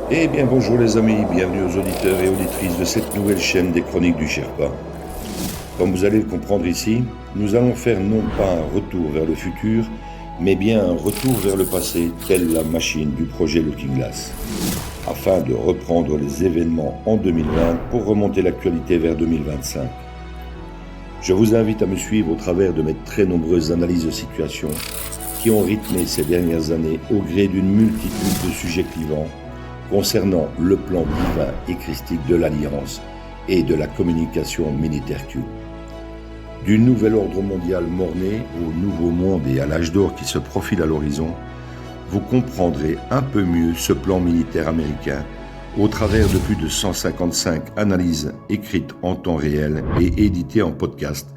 Eh bien bonjour les amis, bienvenue aux auditeurs et auditrices de cette nouvelle chaîne des Chroniques du Sherpa. Comme vous allez le comprendre ici, nous allons faire non pas un retour vers le futur, mais bien un retour vers le passé, telle la machine du projet Looking Glass, afin de reprendre les événements en 2020 pour remonter l'actualité vers 2025. Je vous invite à me suivre au travers de mes très nombreuses analyses de situation qui ont rythmé ces dernières années au gré d'une multitude de sujets clivants concernant le plan divin et christique de l'Alliance et de la communication militaire Q. Du nouvel ordre mondial mort-né au nouveau monde et à l'âge d'or qui se profile à l'horizon, vous comprendrez un peu mieux ce plan militaire américain au travers de plus de 155 analyses écrites en temps réel et éditées en podcast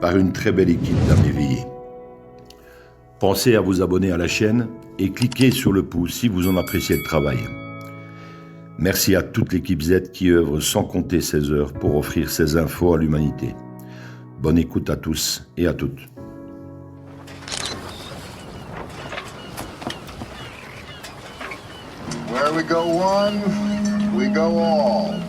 par une très belle équipe d'âmes éveillées. Pensez à vous abonner à la chaîne et cliquez sur le pouce si vous en appréciez le travail. Merci à toute l'équipe Z qui œuvre sans compter ses heures pour offrir ces infos à l'humanité. Bonne écoute à tous et à toutes. Where we go one, we go all.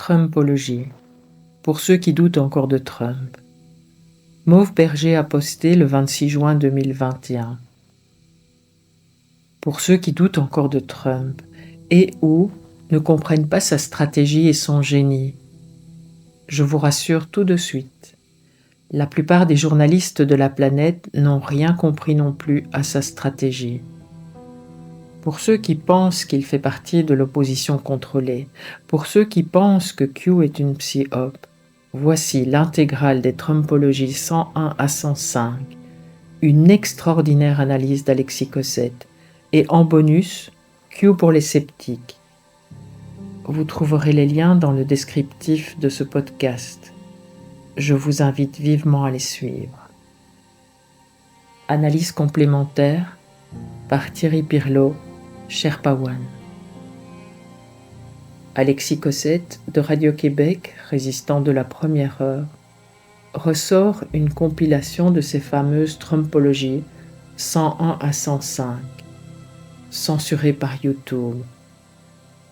Trumpologie. Pour ceux qui doutent encore de Trump. Mauve Berger a posté le 26 juin 2021. Pour ceux qui doutent encore de Trump et ou ne comprennent pas sa stratégie et son génie, je vous rassure tout de suite. La plupart des journalistes de la planète n'ont rien compris non plus à sa stratégie. Pour ceux qui pensent qu'il fait partie de l'opposition contrôlée, pour ceux qui pensent que Q est une psy-op, voici l'intégrale des Trumpologies 101 à 105, une extraordinaire analyse d'Alexis Cossette, et en bonus, Q pour les sceptiques. Vous trouverez les liens dans le descriptif de ce podcast. Je vous invite vivement à les suivre. Analyse complémentaire par Thierry Pirlot, Sherpa One. Alexis Cossette de Radio-Québec, résistant de la première heure, ressort une compilation de ces fameuses Trumpologies 101 à 105, censurées par YouTube,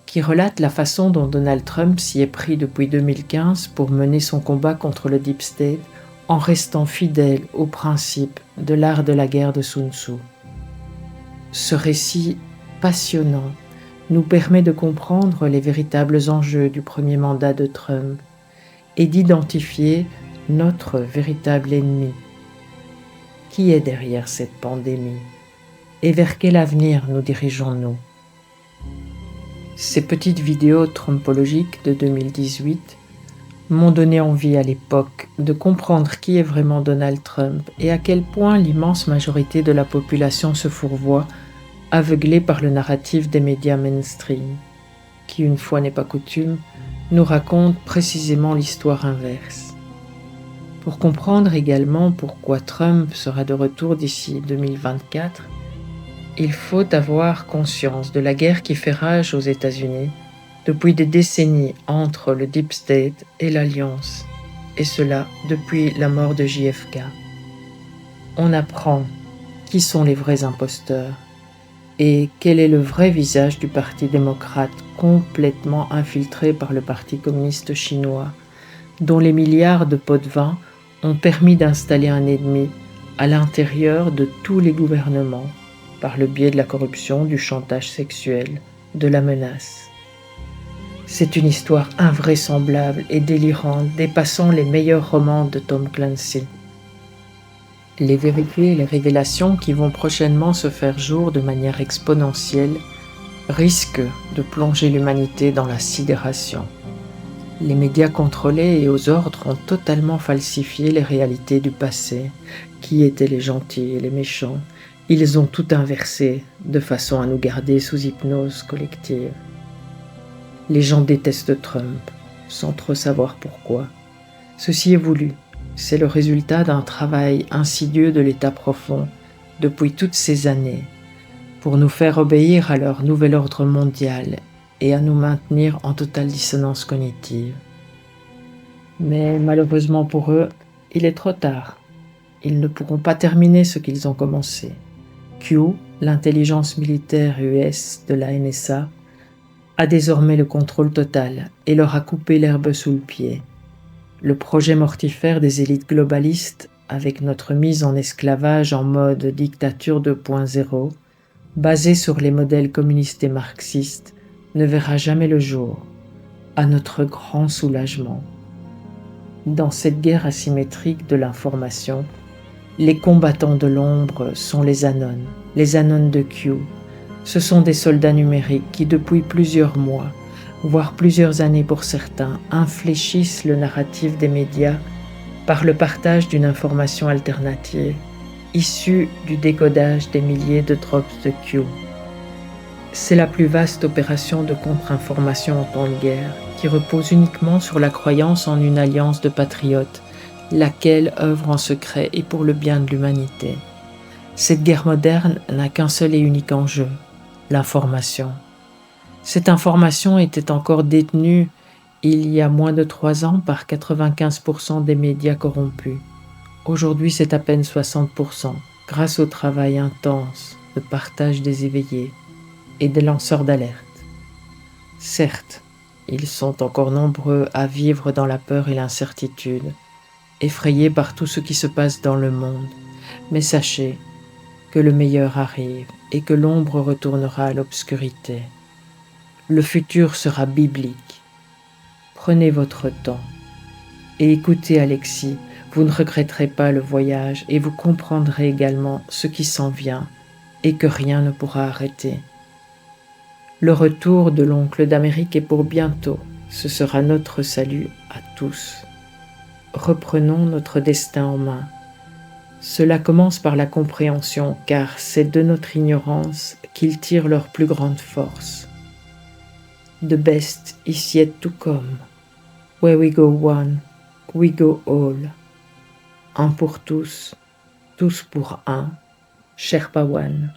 qui relate la façon dont Donald Trump s'y est pris depuis 2015 pour mener son combat contre le Deep State en restant fidèle aux principes de l'art de la guerre de Sun Tzu. Ce récit passionnant nous permet de comprendre les véritables enjeux du premier mandat de Trump et d'identifier notre véritable ennemi. Qui est derrière cette pandémie et vers quel avenir nous dirigeons-nous? Ces petites vidéos trumpologiques de 2018 m'ont donné envie à l'époque de comprendre qui est vraiment Donald Trump et à quel point l'immense majorité de la population se fourvoie, aveuglée par le narratif des médias mainstream, qui, une fois n'est pas coutume, nous raconte précisément l'histoire inverse. Pour comprendre également pourquoi Trump sera de retour d'ici 2024, il faut avoir conscience de la guerre qui fait rage aux États-Unis depuis des décennies entre le Deep State et l'Alliance, et cela depuis la mort de JFK. On apprend qui sont les vrais imposteurs et quel est le vrai visage du Parti démocrate complètement infiltré par le Parti communiste chinois, dont les milliards de pots de vin ont permis d'installer un ennemi à l'intérieur de tous les gouvernements, par le biais de la corruption, du chantage sexuel, de la menace. C'est une histoire invraisemblable et délirante, dépassant les meilleurs romans de Tom Clancy. Les vérités et les révélations qui vont prochainement se faire jour de manière exponentielle risquent de plonger l'humanité dans la sidération. Les médias contrôlés et aux ordres ont totalement falsifié les réalités du passé. Qui étaient les gentils et les méchants? Ils ont tout inversé de façon à nous garder sous hypnose collective. Les gens détestent Trump, sans trop savoir pourquoi. Ceci est voulu. C'est le résultat d'un travail insidieux de l'État profond depuis toutes ces années pour nous faire obéir à leur nouvel ordre mondial et à nous maintenir en totale dissonance cognitive. Mais malheureusement pour eux, il est trop tard. Ils ne pourront pas terminer ce qu'ils ont commencé. Q, l'intelligence militaire US de la NSA, a désormais le contrôle total et leur a coupé l'herbe sous le pied. Le projet mortifère des élites globalistes, avec notre mise en esclavage en mode dictature 2.0, basée sur les modèles communistes et marxistes, ne verra jamais le jour, à notre grand soulagement. Dans cette guerre asymétrique de l'information, les combattants de l'ombre sont les Anons de Q. Ce sont des soldats numériques qui, depuis plusieurs mois, voire plusieurs années pour certains, infléchissent le narratif des médias par le partage d'une information alternative, issue du décodage des milliers de drops de Q. C'est la plus vaste opération de contre-information en temps de guerre, qui repose uniquement sur la croyance en une alliance de patriotes, laquelle œuvre en secret et pour le bien de l'humanité. Cette guerre moderne n'a qu'un seul et unique enjeu, l'information. Cette information était encore détenue il y a moins de 3 ans par 95% des médias corrompus. Aujourd'hui, c'est à peine 60%, grâce au travail intense de partage des éveillés et des lanceurs d'alerte. Certes, ils sont encore nombreux à vivre dans la peur et l'incertitude, effrayés par tout ce qui se passe dans le monde, mais sachez que le meilleur arrive et que l'ombre retournera à l'obscurité. Le futur sera biblique. Prenez votre temps et écoutez Alexis, vous ne regretterez pas le voyage et vous comprendrez également ce qui s'en vient et que rien ne pourra arrêter. Le retour de l'oncle d'Amérique est pour bientôt, ce sera notre salut à tous. Reprenons notre destin en main. Cela commence par la compréhension, car c'est de notre ignorance qu'ils tirent leur plus grande force. The best is yet to come. Where we go one, we go all. Un pour tous pour un, Sherpa One.